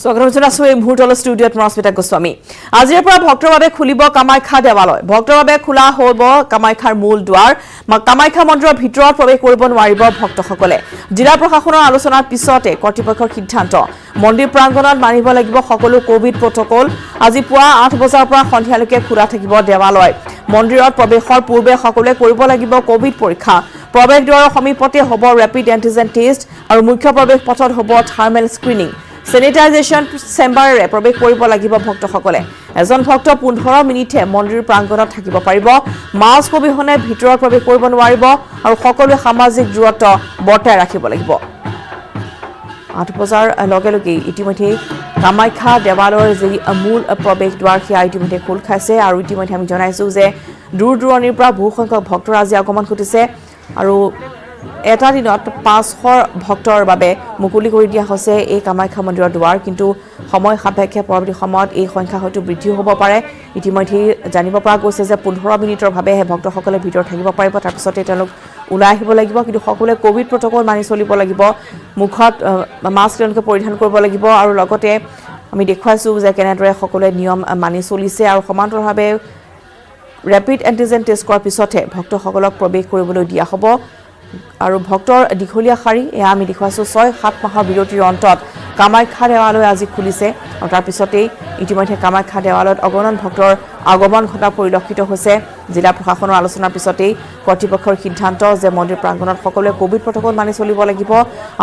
স্বাগতম জনাইছো এই মুহূৰ্তলৈ ষ্টুডিঅ'ত মৰস্মিতা গোস্বামী। আজিৰ পৰা ভক্তৰ বাবে খুলিব কামাখ্যা দেৱালয়। ভক্তৰ বাবে খোলা হ'ব কামাখ্যাৰ মূল দুৱাৰ। কামাখ্যা মন্দিৰৰ ভিতৰত প্ৰৱেশ কৰিব নোৱাৰিব ভক্তসকলে। জিলা প্ৰশাসনৰ আলোচনাৰ পিছতে কৰ্তৃপক্ষৰ সিদ্ধান্ত। মন্দিৰ প্ৰাংগণত মানিব লাগিব সকলো কোভিড প্ৰটকল। আজি পুৱা 8 বজাৰ পৰা সন্ধিয়ালৈকে খোলা থাকিব দেৱালয়। মন্দিৰত প্ৰৱেশৰ পূৰ্বে সকলোৱে কৰিব লাগিব কোভিড পৰীক্ষা। প্ৰৱেশ দ্বাৰৰ সমীপতে হ'ব ৰেপিড এন্টিজেন টেষ্ট আৰু মুখ্য প্ৰৱেশ পথত হ'ব থাৰ্মেল স্ক্ৰিনিং। সেনিটাইজেশ্যন চেম্বাৰেৰে প্ৰৱেশ কৰিব লাগিব ভক্তসকলে। এজন ভক্ত 15 মিনিটহে মন্দিৰ প্ৰাংগণত থাকিব পাৰিব। মাস্ক অবিহনে ভিতৰত প্ৰৱেশ কৰিব নোৱাৰিব আৰু সকলোৱে সামাজিক দূৰত্ব বৰ্তাই ৰাখিব লাগিব। 8 বজাৰ লগে লগে ইতিমধ্যে কামাখ্যা দেৱালয়ৰ যি মূল প্ৰৱেশ দ্বাৰ সেয়া ইতিমধ্যে খোল খাইছে আৰু ইতিমধ্যে আমি জনাইছো যে দূৰ দূৰণিৰ পৰা বহু সংখ্যক ভক্তৰ আজি আগমন ঘটিছে আৰু এটা দিনত 500 ভক্তৰ বাবে মুকলি কৰি দিয়া হৈছে এই কামাখ্যা মন্দিৰৰ দুৱাৰ। কিন্তু সময় সাপেক্ষে পৰৱৰ্তী সময়ত এই সংখ্যা হয়তো বৃদ্ধি হ'ব পাৰে। ইতিমধ্যে জানিব পৰা গৈছে যে 15 মিনিটৰ ভাৱেহে ভক্তসকলে ভিতৰত থাকিব পাৰিব, তাৰপিছতে তেওঁলোক ওলাই আহিব লাগিব। কিন্তু সকলোৱে কোভিড প্ৰটকল মানি চলিব লাগিব। মুখত মাস্ক তেওঁলোকে পৰিধান কৰিব লাগিব আৰু লগতে আমি দেখুৱাইছোঁ যে কেনেদৰে সকলোৱে নিয়ম মানি চলিছে আৰু সমান্তৰালভাৱে ৰেপিড এন্টিজেন টেষ্ট কৰাৰ পিছতহে ভক্তসকলক প্ৰৱেশ কৰিবলৈ দিয়া হ'ব। আৰু ভক্তৰ দীঘলীয়া শাৰী এয়া আমি দেখুৱাইছোঁ। 6-7 মাহৰ বিৰতিৰ অন্তত কামাখ্যা দেৱালয় আজি খুলিছে আৰু তাৰপিছতেই ইতিমধ্যে কামাখ্যা দেৱালয়ত অগণন ভক্তৰ আগমন ঘটা পৰিলক্ষিত হৈছে। জিলা প্ৰশাসনৰ আলোচনাৰ পিছতেই কৰ্তৃপক্ষৰ সিদ্ধান্ত যে মন্দিৰ প্ৰাংগণত সকলোৱে কোভিড প্ৰটকল মানি চলিব লাগিব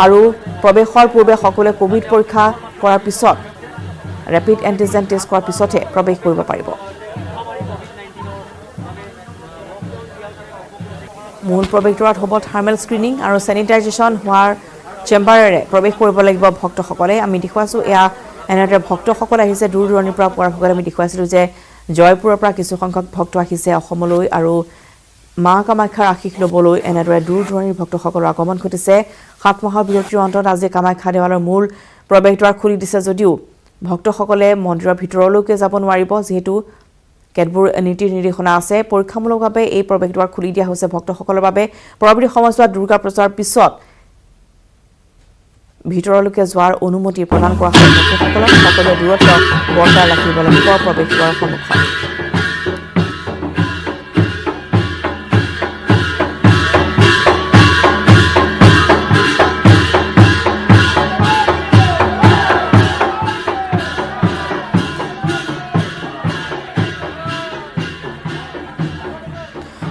আৰু প্ৰৱেশৰ পূৰ্বে সকলোৱে কোভিড পৰীক্ষা কৰাৰ পিছত ৰেপিড এন্টিজেন টেষ্ট কৰাৰ পিছতহে প্ৰৱেশ কৰিব পাৰিব। মূল প্ৰৱেশদ্বাৰত হ'ব থাৰ্মেল স্ক্ৰিনিং আৰু চেনিটাইজেশ্যন হোৱাৰ চেম্বাৰেৰে প্ৰৱেশ কৰিব লাগিব ভক্তসকলে। আমি দেখুৱাইছোঁ এয়া এনেদৰে ভক্তসকল আহিছে দূৰ দূৰণিৰ পৰা পোৱাৰ ভগতে আমি দেখুৱাইছিলোঁ যে জয়পুৰৰ পৰা কিছু সংখ্যক ভক্ত আহিছে অসমলৈ আৰু মা কামাখ্যাৰ আশীষ ল'বলৈ এনেদৰে দূৰ দূৰণিৰ ভক্তসকলৰ আগমন ঘটিছে। 7 মাহৰ বিৰতিৰ অন্তত আজি কামাখ্যা দেৱালয়ৰ মূল প্ৰৱেশদ্বাৰ খুলি দিছে যদিও ভক্তসকলে মন্দিৰৰ ভিতৰলৈকে যাব নোৱাৰিব, যিহেতু কেতবোৰ নীতি নিৰ্দেশনা আছে। পৰীক্ষামূলকভাৱে এই প্ৰৱেশদ্বাৰ খুলি দিয়া হৈছে ভক্তসকলৰ বাবে। পৰৱৰ্তী সময়ছোৱাত দুৰ্গা পূজাৰ পিছত ভিতৰলৈকে যোৱাৰ অনুমতি প্ৰদান কৰা হয় ভক্তসকলক। সকলোৱে দূৰত্ব বৰ্তাই ৰাখিব লাগিব প্ৰৱেশদ্বাৰৰ সন্মুখত।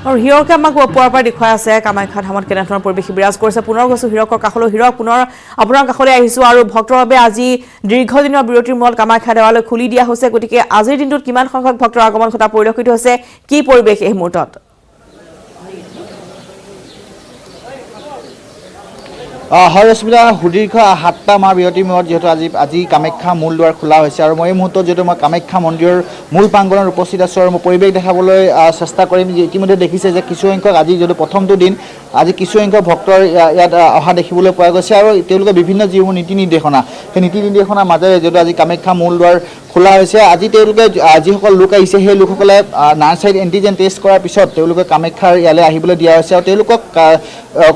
আৰু হিৰকে আমাক পুৱাৰ পৰা দেখুৱাই আছে কামাখ্যা ধামত কেনেধৰণৰ পৰিৱেশ বিৰাজ কৰিছে। পুনৰ গৈছোঁ হিৰকৰ কাষলৈ। হিৰক, পুনৰ আপোনাৰ কাষলৈ আহিছোঁ আৰু ভক্তৰ বাবে আজি দীৰ্ঘদিনৰ বিৰতিৰ মূৰত কামাখ্যা দেৱালয় খুলি দিয়া হৈছে। গতিকে আজিৰ দিনটোত কিমান সংখ্যক ভক্তৰ আগমন ঘটা পৰিলক্ষিত হৈছে, কি পৰিৱেশ এই মুহূৰ্তত? হয় ৰশ্মিতা, সুদীৰ্ঘ 7টা মাহ বিৰতিৰ মূৰত যিহেতু আজি কামাখ্যা মূল দুৱাৰ খোলা হৈছে আৰু মই এই মুহূৰ্তত যিহেতু মই কামাখ্যা মন্দিৰৰ মূল প্ৰাংগণত উপস্থিত আছোঁ আৰু মই পৰিৱেশ দেখাবলৈ চেষ্টা কৰিম। ইতিমধ্যে দেখিছে যে কিছুসংখ্যক আজি যিহেতু প্ৰথমটো দিন, আজি কিছুসংখ্যক ভক্তৰ ইয়াত অহা দেখিবলৈ পোৱা গৈছে আৰু তেওঁলোকে বিভিন্ন যিসমূহ নীতি নিৰ্দেশনা সেই নীতি নিৰ্দেশনাৰ মাজেৰে যিহেতু আজি কামাখ্যা মূল দুৱাৰ খোলা হৈছে। আজি তেওঁলোকে যিসকল লোক আহিছে সেই লোকসকলে নাৰ্চাৰীত এণ্টিজেন টেষ্ট কৰাৰ পিছত তেওঁলোকে কামাখ্যাৰ ইয়ালৈ আহিবলৈ দিয়া হৈছে আৰু তেওঁলোকক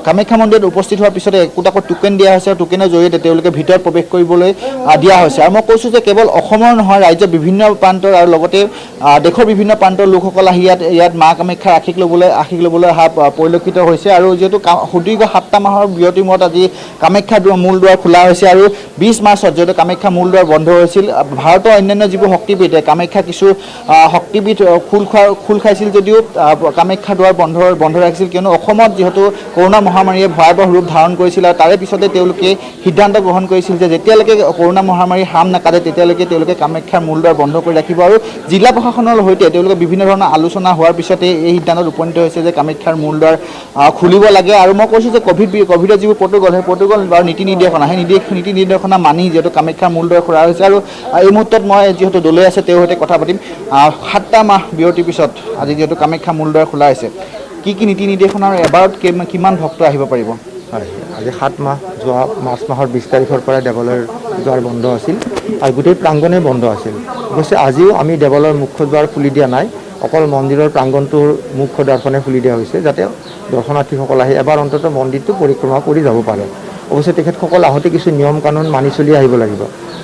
কামাখ্যা মন্দিৰত উপস্থিত হোৱাৰ পিছতে একোটাকৈ টোকেন দিয়া হৈছে আৰু টোকেনৰ জৰিয়তে তেওঁলোকে ভিতৰত প্ৰৱেশ কৰিবলৈ দিয়া হৈছে। আৰু মই কৈছোঁ যে কেৱল অসমৰ নহয়, ৰাজ্যৰ বিভিন্ন প্ৰান্তৰ আৰু লগতে দেশৰ বিভিন্ন প্ৰান্তৰ লোকসকল আহি ইয়াত মা কামাখ্যাৰ আশীষ ল'বলৈ অহা পৰিলক্ষিত হৈছে। আৰু যিহেতু সুদীৰ্ঘ 7টা মাহৰ বিৰতিৰ মূৰত আজি কামাখ্যা মূল দুৱাৰ খোলা হৈছে আৰু 20 মাৰ্চত যিহেতু কামাখ্যা মূল দুৱাৰ বন্ধ হৈছিল। ভাৰতৰ অন্যান্য যিবোৰ শক্তিপীঠ কামাখ্যা কিছু শক্তিপীঠ খোল খাইছিল যদিও কামাখ্যা দুৱাৰ বন্ধ ৰাখিছিল, কিয়নো অসমত যিহেতু কৰোণা মহামাৰীয়ে ভয়াৱহ ৰূপ ধাৰণ কৰিছিল আৰু তাৰে পিছতে তেওঁলোকে সিদ্ধান্ত গ্ৰহণ কৰিছিল যে যেতিয়ালৈকে কৰোণা মহামাৰীৰ হাম নাকাটে তেতিয়ালৈকে তেওঁলোকে কামাখ্যাৰ মূল দুৱাৰ বন্ধ কৰি ৰাখিব। আৰু জিলা প্ৰশাসনৰ সৈতে তেওঁলোকে বিভিন্ন ধৰণৰ আলোচনা হোৱাৰ পিছতে এই সিদ্ধান্তত উপনীত হৈছে যে কামাখ্যাৰ মূল দুৱাৰ খুলিব লাগে। আৰু মই কৈছোঁ যে কভিডৰ যিবোৰ প্ৰটকল সেই প্ৰটকল আৰু নীতি নিৰ্দেশনা সেই নীতি নিৰ্দেশনা মানি যিহেতু কামাখ্যাৰ মূল দুৱাৰ খোলা হৈছে। আৰু এই মুহূৰ্তত মই যিহেতু দলৈ আছে তেওঁৰ সৈতে কথা পাতিম। 7টা মাহ বিৰতিৰ পিছত আজি যিহেতু কামাখ্যা মূল দুৱাৰ খোলা হৈছে, কি নীতি নিৰ্দেশনা আৰু এবাৰত কিমান ভক্ত আহিব পাৰিব? হয়, আজি 7 মাহ যোৱা মাৰ্চ মাহৰ 20 তাৰিখৰ পৰা দেৱালয়ৰ দুৱাৰ বন্ধ আছিল আৰু গোটেই প্ৰাংগণেই বন্ধ আছিল। অৱশ্যে আজিও আমি দেৱালয়ৰ মুখ্য দুৱাৰ খুলি দিয়া নাই, অকল মন্দিৰৰ প্ৰাংগণটোৰ মুখ্য দুৱাৰখনে খুলি দিয়া হৈছে যাতে দৰ্শনাৰ্থীসকল আহি এবাৰ অন্ততঃ মন্দিৰটো পৰিক্ৰমা কৰি যাব পাৰে। অৱশ্যে তেখেতসকল আহোঁতে কিছু নিয়ম কানুন মানি চলি আহিব লাগিব।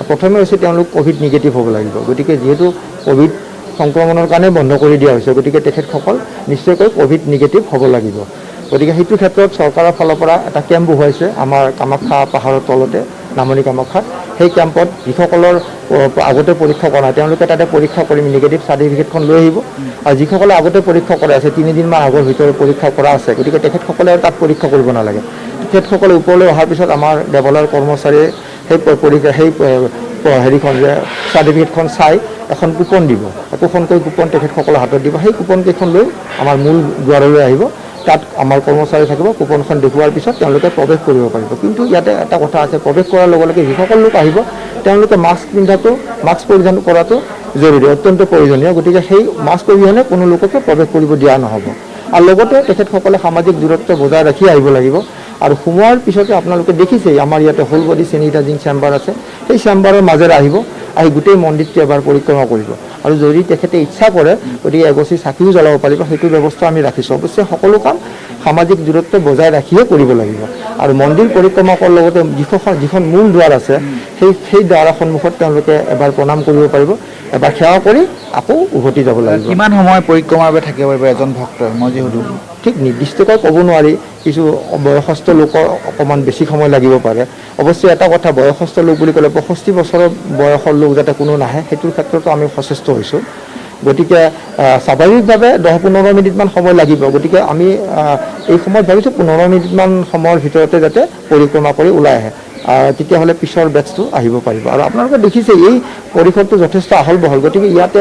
প্ৰথমে হৈছে তেওঁলোক ক'ভিড নিগেটিভ হ'ব লাগিব। গতিকে যিহেতু ক'ভিড সংক্ৰমণৰ কাৰণে বন্ধ কৰি দিয়া হৈছে, গতিকে তেখেতসকল নিশ্চয়কৈ ক'ভিড নিগেটিভ হ'ব লাগিব। গতিকে সেইটো ক্ষেত্ৰত চৰকাৰৰ ফালৰ পৰা এটা কেম্প বহুৱাইছে আমাৰ কামাখ্যা পাহাৰৰ তলতে নামনি কামাখ্যাত। সেই কেম্পত যিসকলৰ আগতে পৰীক্ষা কৰা নাই তেওঁলোকে তাতে পৰীক্ষা কৰি নিগেটিভ চাৰ্টিফিকেটখন লৈ আহিব। আৰু যিসকলে আগতে পৰীক্ষা কৰা আছে 3 দিনমান আগৰ ভিতৰত পৰীক্ষা কৰা আছে, গতিকে তেখেতসকলে আৰু তাত পৰীক্ষা কৰিব নালাগে। তেখেতসকলে ওপৰলৈ অহাৰ পিছত আমাৰ দেৱালয়ৰ কৰ্মচাৰীয়ে সেই পৰীক্ষা হেৰিখন যে চাৰ্টিফিকেটখন চাই এখন কুপন দিব, একোখনকৈ কুপন তেখেতসকলৰ হাতত দিব। সেই কুপনকেইখন লৈ আমাৰ মূল দুৱাৰলৈ আহিব, তাত আমাৰ কৰ্মচাৰী থাকিব। কুপনখন দেখুওৱাৰ পিছত তেওঁলোকে প্ৰৱেশ কৰিব পাৰিব। কিন্তু ইয়াতে এটা কথা আছে, প্ৰৱেশ কৰাৰ লগে লগে যিসকল লোক আহিব তেওঁলোকে মাস্ক পৰিধান কৰাটো জৰুৰী, অত্যন্ত প্ৰয়োজনীয়। গতিকে সেই মাস্ক অবিহনে কোনো লোককে প্ৰৱেশ কৰিব দিয়া নহ'ব। আৰু লগতে তেখেতসকলে সামাজিক দূৰত্ব বজাই ৰাখি আহিব লাগিব। আৰু সোমোৱাৰ পিছতে আপোনালোকে দেখিছেই আমাৰ ইয়াতে হোল বডি চেনিটাইজিং চেম্বাৰ আছে, সেই চেম্বাৰৰ মাজেৰে আহিব, আহি গোটেই মন্দিৰটো এবাৰ পৰিক্ৰমা কৰিব। আৰু যদি তেখেতে ইচ্ছা কৰে গতিকে এগছি চাকিও জ্বলাব পাৰিব, সেইটো ব্যৱস্থা আমি ৰাখিছোঁ। অৱশ্যে সকলো কাম সামাজিক দূৰত্ব বজাই ৰাখিয়ে কৰিব লাগিব। আৰু মন্দিৰ পৰিক্ৰমা কৰাৰ লগতে যিখন মূল দুৱাৰ আছে সেই দুৱাৰৰ সন্মুখত তেওঁলোকে এবাৰ প্ৰণাম কৰিব পাৰিব, এবাৰ সেৱা কৰি আকৌ উভতি যাব লাগিব। কিমান সময় পৰিক্ৰমাৰ বাবে থাকিব পাৰিব এজন ভক্তই, মই যি সুধোঁ? ঠিক নিৰ্দিষ্টকৈ ক'ব নোৱাৰি, কিছু বয়সস্থ লোকৰ অকণমান বেছি সময় লাগিব পাৰে। অৱশ্যে এটা কথা, বয়সস্থ লোক বুলি ক'লে 65 বছৰৰ বয়সৰ লোক যাতে কোনো নাহে সেইটোৰ ক্ষেত্ৰতো আমি সচেষ্ট হৈছোঁ। গতিকে স্বাভাৱিকভাৱে 10-15 মিনিটমান সময় লাগিব। গতিকে আমি এই সময়ত ভাবিছোঁ 15 মিনিটমান সময়ৰ ভিতৰতে যাতে পৰিক্ৰমা কৰি ওলাই আহে, তেতিয়াহ'লে পিছৰ বেটছটো আহিব পাৰিব। আৰু আপোনালোকে দেখিছে এই পৰিসৰটো যথেষ্ট আহল বহল, গতিকে ইয়াতে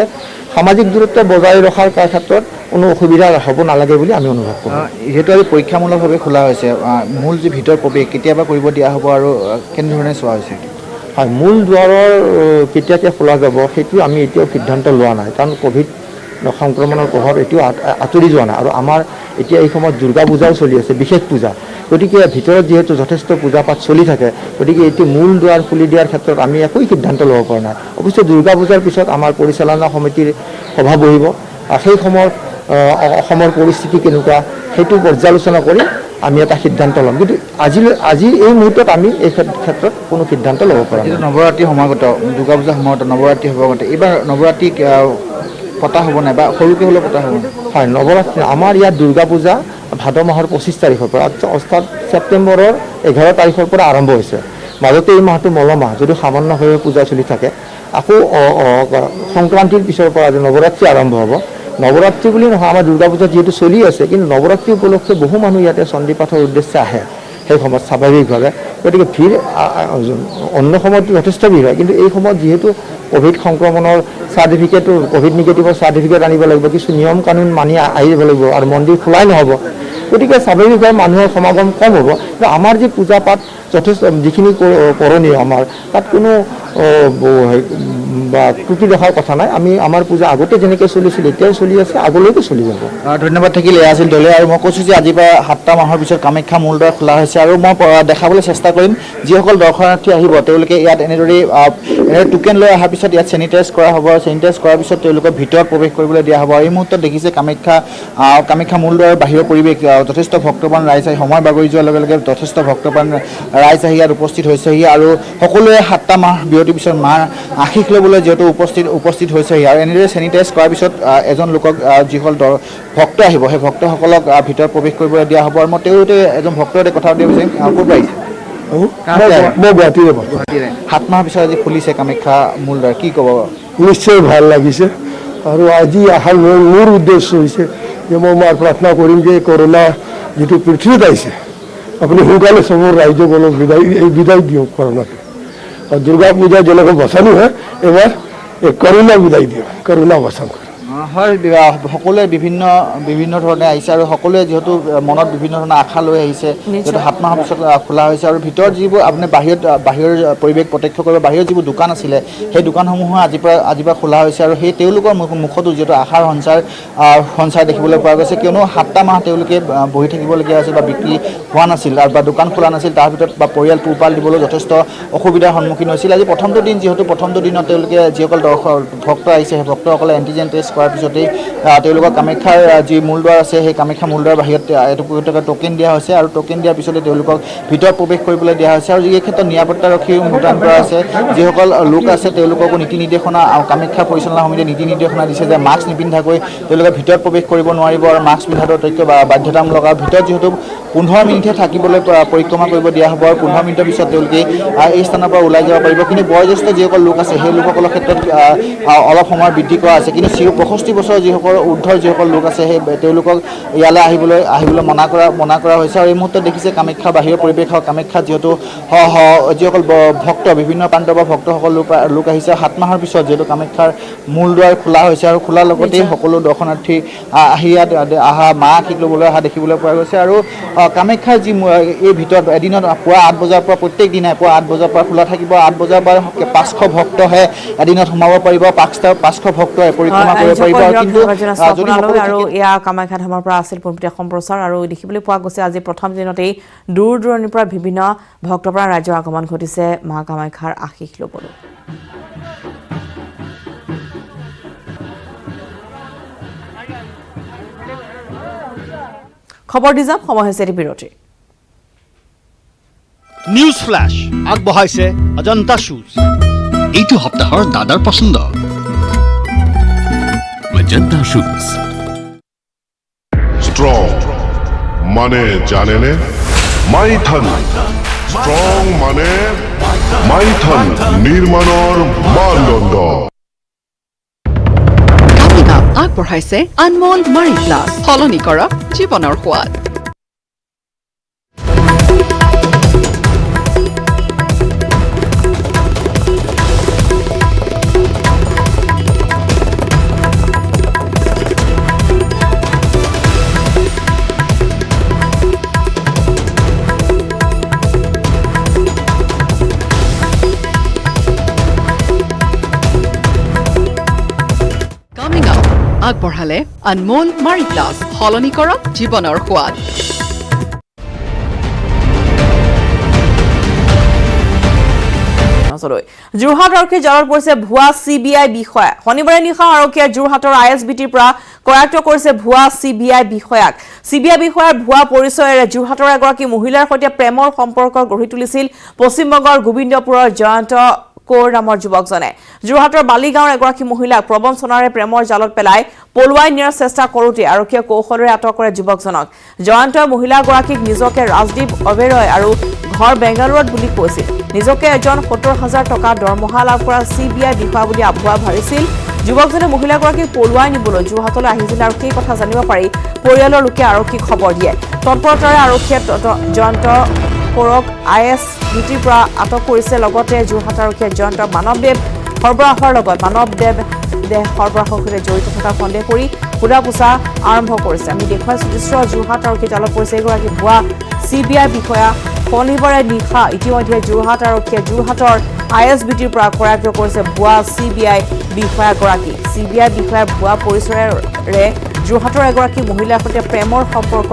সামাজিক দূৰত্ব বজাই ৰখাৰ ক্ষেত্ৰত কোনো অসুবিধা হ'ব নালাগে বুলি আমি অনুভৱ কৰোঁ। যিহেতু আজি পৰীক্ষামূলকভাৱে খোলা হৈছে, মূল যি ভিতৰ প্ৰৱেশ কেতিয়াবা কৰিব দিয়া হ'ব আৰু কেনেধৰণে চোৱা হৈছে? হয়, মূল দুৱাৰৰ কেতিয়াকৈ খোলা যাব সেইটো আমি এতিয়াও সিদ্ধান্ত লোৱা নাই, কাৰণ ক'ভিড সংক্ৰমণৰ প্ৰভাৱ এতিয়াও আঁতৰি যোৱা নাই। আৰু আমাৰ এতিয়া এই সময়ত দুৰ্গা পূজাও চলি আছে, বিশেষ পূজা। গতিকে ভিতৰত যিহেতু যথেষ্ট পূজা পাঠ চলি থাকে, গতিকে এতিয়া মূল দুৱাৰ খুলি দিয়াৰ ক্ষেত্ৰত আমি একোই সিদ্ধান্ত ল'ব পৰা নাই। অৱশ্যে দুৰ্গা পূজাৰ পিছত আমাৰ পৰিচালনা সমিতিৰ সভা বহিব, সেই সময়ত অসমৰ পৰিস্থিতি কেনেকুৱা সেইটো পৰ্যালোচনা কৰি আমি এটা সিদ্ধান্ত ল'ম। কিন্তু আজি এই মুহূৰ্তত আমি এই ক্ষেত্ৰত কোনো সিদ্ধান্ত ল'ব পৰা নাই। নৱৰাত্ৰি সমাগত, দুৰ্গা পূজাৰ সময়ত নৱৰাত্ৰি সমাগত, এইবাৰ নৱৰাত্ৰি পতা হ'ব নাই বা সৰুকৈ হ'লেও পতা হ'ব? হয়, নৱৰাত্ৰি আমাৰ ইয়াত দুৰ্গা পূজা ভাদ মাহৰ 25 তাৰিখৰ পৰা, অৰ্থাৎ ছেপ্টেম্বৰৰ 11 তাৰিখৰ পৰা আৰম্ভ হৈছে। মাজতে এই মাহটো মল মাহ, যদিও সামান্যভাৱে পূজা চলি থাকে। আকৌ সংক্ৰান্তিৰ পিছৰ পৰা নৱৰাত্ৰি আৰম্ভ হ'ব। নৱৰাত্ৰি বুলি নহয়, আমাৰ দুৰ্গা পূজা যিহেতু চলি আছে, কিন্তু নৱৰাত্ৰি উপলক্ষে বহু মানুহ ইয়াতে চণ্ডীপাঠৰ উদ্দেশ্যে আহে সেই সময়ত স্বাভাৱিকভাৱে। গতিকে ভিৰ অন্য সময়তো যথেষ্ট ভিৰ হয়, কিন্তু এই সময়ত যিহেতু ক'ভিড সংক্ৰমণৰ চাৰ্টিফিকেটো, ক'ভিড নিগেটিভৰ চাৰ্টিফিকেট আনিব লাগিব, কিছু নিয়ম কানুন মানি আহিব লাগিব, আৰু মন্দিৰ খোলাই নহ'ব। গতিকে স্বাভাৱিকভাৱে মানুহৰ সমাগম কম হ'ব। কিন্তু আমাৰ যি পূজা পাঠ যথেষ্ট যিখিনি কৰণীয় আমাৰ, তাত কোনো বা ত্ৰুটি দেখাৰ কথা নাই। আমাৰ পূজা আগতে যেনেকৈ চলিছিল এতিয়াও চলি আছে, আগলৈকে চলি যাব। ধন্যবাদ থাকিল। এয়া আছিল দলে। আৰু মই কৈছোঁ যে আজিৰ পৰা 7টা মাহৰ পিছত কামাখ্যা মূল দুৱাৰ খোলা হৈছে, আৰু মই দেখাবলৈ চেষ্টা কৰিম যিসকল দৰ্শনাৰ্থী আহিব তেওঁলোকে ইয়াত এনেদৰে টোকেন লৈ অহাৰ পিছত ইয়াত চেনিটাইজ কৰা হ'ব। চেনিটাইজ কৰাৰ পিছত তেওঁলোকক ভিতৰত প্ৰৱেশ কৰিবলৈ দিয়া হ'ব। এই মুহূৰ্তত দেখিছে কামাখ্যা মূল দুৱাৰৰ বাহিৰৰ পৰিৱেশ, যথেষ্ট ভক্তপ্ৰাণ ৰাইজ আহি সময় বাগৰি যোৱাৰ লগে লগে যথেষ্ট ভক্তপ্ৰাণ ৰাইজ আহি ইয়াত উপস্থিত হৈছেহি। আৰু সকলোৱে 7টা মাহ বিৰতিৰ পিছত মাৰ আশীষ ল'বলৈ যিহেতু উপস্থিত হৈছেহি। আৰু এনেদৰে চেনিটাইজ কৰাৰ পিছত এজন লোকক যিসকল ভক্ত আহিব সেই ভক্তসকলক ভিতৰত প্ৰৱেশ কৰিবলৈ দিয়া হ'ব। আৰু মই তেওঁলোকে এজন ভক্তৰ সৈতে কথা পাতিব বিচাৰিম। ক'ৰ পৰা আহিছে? মই গুৱাহাটীৰে পৰা। 7 মাহৰ পিছত আজি খুলিছে কামাখ্যা মূল দুৱাৰ, কি ক'ব? নিশ্চয় ভাল লাগিছে। আৰু আজি অহাৰ মোৰ উদ্দেশ্য হৈছে যে মই প্ৰাৰ্থনা কৰিম যে কৰোণা যিটো পৃথিৱীত আহিছে, আপুনি সোনকালে চবৰ ৰাইজক অলপ বিদায় দিয়ক কৰোণাটো। আৰু দুৰ্গা পূজা যেনেকৈ বচানো হয়, এবাৰ কৰোণা বিদায় দিয়ক, কৰোণা বচান। হয়, সকলোৱে বিভিন্ন ধৰণে আহিছে, আৰু সকলোৱে যিহেতু মনত বিভিন্ন ধৰণৰ আশা লৈ আহিছে, যিহেতু 7 মাহৰ পিছত খোলা হৈছে। আৰু ভিতৰত যিবোৰ আপুনি বাহিৰৰ পৰিৱেশ প্ৰত্যক্ষ কৰিব, বাহিৰৰ যিবোৰ দোকান আছিলে সেই দোকানসমূহো আজিৰ পৰা খোলা হৈছে। আৰু সেই তেওঁলোকৰ মুখতো যিহেতু আশাৰ সঞ্চাৰ দেখিবলৈ পোৱা গৈছে, কিয়নো 7টা মাহ তেওঁলোকে বহি থাকিবলগীয়া আছিল বা বিক্ৰী হোৱা নাছিল বা দোকান খোলা নাছিল, তাৰ ভিতৰত বা পৰিয়াল পোহপাল দিবলৈ যথেষ্ট অসুবিধাৰ সন্মুখীন হৈছিল। আজি প্ৰথমটো দিন, যিহেতু প্ৰথমটো দিনত তেওঁলোকে যিসকল ভক্ত আহিছে সেই ভক্তসকলে এণ্টিজেন টেষ্ট কৰাৰ পিছত পিছতেই তেওঁলোকক কামাখ্যাৰ যি মূল দুৱাৰ আছে সেই কামাখ্যা মূল দুৱাৰ বাহিৰত এটকা টোকেন দিয়া হৈছে আৰু টোকেন দিয়াৰ পিছতে তেওঁলোকক ভিতৰত প্ৰৱেশ কৰিবলৈ দিয়া হৈছে আৰু এই ক্ষেত্ৰত নিৰাপত্তাৰক্ষীও মুতয়ন কৰা আছে যিসকল লোক আছে তেওঁলোককো নীতি নিৰ্দেশনা কামাখ্যা পৰিচালনা সমিতিয়ে নীতি নিৰ্দেশনা দিছে যে মাস্ক নিপিন্ধাকৈ তেওঁলোকে ভিতৰত প্ৰৱেশ কৰিব নোৱাৰিব আৰু মাস্ক পিন্ধাটো অত্যন্ত বাধ্যতামূলক আৰু ভিতৰত যিহেতু 15 মিনিটহে থাকিবলৈ পৰিক্ৰমা কৰিব দিয়া হ'ব আৰু 15 মিনিটৰ পিছত তেওঁলোকে এই স্থানৰ পৰা ওলাই যাব পাৰিব কিন্তু বয়োজ্যেষ্ঠ যিসকল লোক আছে সেই লোকসকলৰ ক্ষেত্ৰত অলপ সময় বৃদ্ধি কৰা আছে কিন্তু 65 বছৰ যিসকল ঊৰ্ধৰ যিসকল লোক আছে সেই তেওঁলোকক ইয়ালৈ আহিবলৈ মনা কৰা হৈছে আৰু এই মুহূৰ্তত দেখিছে কামাখ্যা বাহিৰৰ পৰিৱেশ হওক কামাখ্যাত যিহেতু যিসকল ভক্ত বিভিন্ন প্ৰান্তৰ পৰা ভক্তসকল লোক আহিছে 7 মাহৰ পিছত যিহেতু কামাখ্যাৰ মূল দুৱাৰ খোলা হৈছে আৰু খোলাৰ লগতেই সকলো দৰ্শনাৰ্থী আহি ইয়াত মা আশীষ ল'বলৈ অহা দেখিবলৈ পোৱা গৈছে আৰু কামাখ্যাৰ যি এই ভিতৰত এদিনত পুৱা 8 বজাৰ পৰা প্ৰত্যেক দিনাই পুৱা 8 বজাৰ পৰা খোলা থাকিব 8 বজাৰ পৰা 500 ভক্তহে এদিনত সোমাব পাৰিব 500 ভক্তই পৰিক্ৰমা কৰিব পাৰিব কিন্তু আৰু এয়া কামাখ্যা ধামৰ পৰা আছিল পোনপটীয়া সম্প্ৰচাৰ আৰু দেখিবলৈ পোৱা গৈছে আজি প্ৰথম দিনতেই দূৰ দূৰণিৰ পৰা বিভিন্ন ভক্তপ্ৰাণ ৰাজ্যৰ আগমন ঘটিছে মা কামাখ্যাৰ আশীষ ল'বলৈ খবৰ দি যাম সময় হৈছে বিৰতি নিউজ ফ্ল্যাশ আগবঢ়াইছে অজন্তা শুজ এইটো সপ্তাহৰ দাদাৰ পছন্দ অজন্তা শুজ স্ট্ৰং মানে জানেনে মাইথন স্ট্ৰং মানে মাইথন নিৰ্মাণৰ মানদণ্ড আগবঢ়াইছে আনমোল মাৰি প্লাছ সলনি কৰক জীৱনৰ সোৱাদ আগবঢ়ালে আনমোল মাৰি প্লাছ সলনি কৰক জীৱনৰ সোৱাদ যোৰহাট আৰক্ষীৰ জালত পৰিছে ভুৱা CBI বিষয়া শনিবাৰে নিশা আৰক্ষীয়ে যোৰহাটৰ ISBTৰ পৰা কৰায়ত্ব কৰিছে ভুৱা CBI বিষয়াক CBI বিষয়াৰ ভুৱা পৰিচয়েৰে যোৰহাটৰ এগৰাকী মহিলাৰ সৈতে প্ৰেমৰ সম্পৰ্ক গঢ়ি তুলিছিল পশ্চিমবংগৰ গোবিন্দপুৰৰ জয়ন্ত কোৰ নামৰ যুৱকজনে যোৰহাটৰ বালিগাঁৱৰ এগৰাকী মহিলাক প্ৰবঞ্চনাৰে প্ৰেমৰ জালত পেলাই পলুৱাই নিয়াৰ চেষ্টা কৰোঁতে আৰক্ষীয়ে কৌশলেৰে আটক কৰে যুৱকজনক জয়ন্তই মহিলাগৰাকীক নিজকে ৰাজদীপ অবেৰয় আৰু ঘৰ বেংগালুৰুত বুলি কৈছিল নিজকে এজন ৭০,০০০ টকা দৰমহা লাভ কৰা CBI বিষয়া বুলি আভুৱা ভাৰিছিল যুৱকজনে মহিলাগৰাকীক পলুৱাই নিবলৈ যোৰহাটলৈ আহিছিল আৰু সেই কথা জানিব পাৰি পৰিয়ালৰ লোকে আৰক্ষীক খবৰ দিয়ে তৎপৰতাৰে আৰক্ষীয়ে জয়ন্ত কোৰক ISBTৰ পৰা আটক কৰিছে লগতে যোৰহাট আৰক্ষীয়ে জয়ন্ত মানৱদেৱ সৰবৰাহৰ লগত মানৱদেৱ দেহ সৰবৰাহৰ সৈতে জড়িত থকা সন্দেহ কৰি সোধা পোছা আৰম্ভ কৰিছে আমি দেখুৱাইছো দৃশ্য যোৰহাট আৰক্ষী জালত পৰিছে এগৰাকী ভুৱা CBI বিষয়া শনিবাৰে নিশা ইতিমধ্যে যোৰহাট আৰক্ষীয়ে যোৰহাটৰ ISBTৰ পৰা কৰায়ত্ব কৰিছে ভুৱা CBI বিষয়াগৰাকী CBI বিষয়াৰ ভুৱা পৰিচয়েৰে যোৰহাটৰ এগৰাকী মহিলাৰ সৈতে প্ৰেমৰ সম্পৰ্ক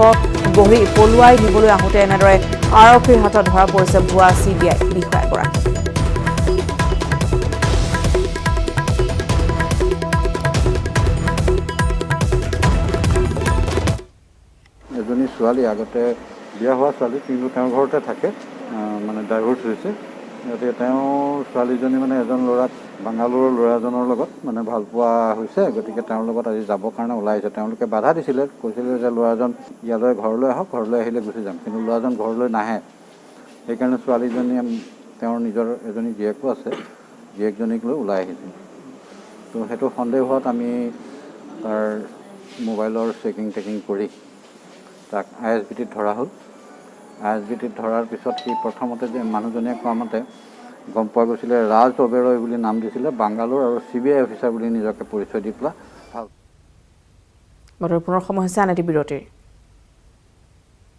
গঢ়ি পলুৱাই নিবলৈ আহোঁতে এনেদৰে আৰক্ষীৰ হাতত ধৰা পৰিছে ভুৱা CBI বিষয়াগৰাকী এজনী ছোৱালী আগতে বিয়া হোৱা ছোৱালী কিন্তু তেওঁৰ ঘৰতে থাকে মানে ডাইভৰ্চ হৈছে গতিকে তেওঁৰ ছোৱালীজনী মানে এজন ল'ৰাক বাংগালোৰৰ ল'ৰাজনৰ লগত মানে ভাল পোৱা হৈছে গতিকে তেওঁৰ লগত আজি যাবৰ কাৰণে ওলাই আহিছে তেওঁলোকে বাধা দিছিলে কৈছিলে যে ল'ৰাজন ইয়ালৈ ঘৰলৈ আহক ঘৰলৈ আহিলে গুচি যাম কিন্তু ল'ৰাজন ঘৰলৈ নাহে সেইকাৰণে ছোৱালীজনী তেওঁৰ নিজৰ এজনী জীয়েকো আছে জীয়েকজনীক লৈ ওলাই আহিছিল তো সেইটো সন্দেহ হোৱাত আমি তাৰ মোবাইলৰ চেকিং কৰি তাক ISBTত ধৰা হ'ল ISBTত ধৰাৰ পিছত সি প্ৰথমতে যে মানুহজনীয়ে কোৱা মতে গম পোৱা গৈছিলে ৰাজ অবেৰয় বুলি নাম দিছিলে বাংগালোৰ আৰু CBI অফিচাৰ বুলি নিজকে পৰিচয় দি পেলাই ভাল পুনৰ সময় হৈছে আন এটি বিৰতিৰ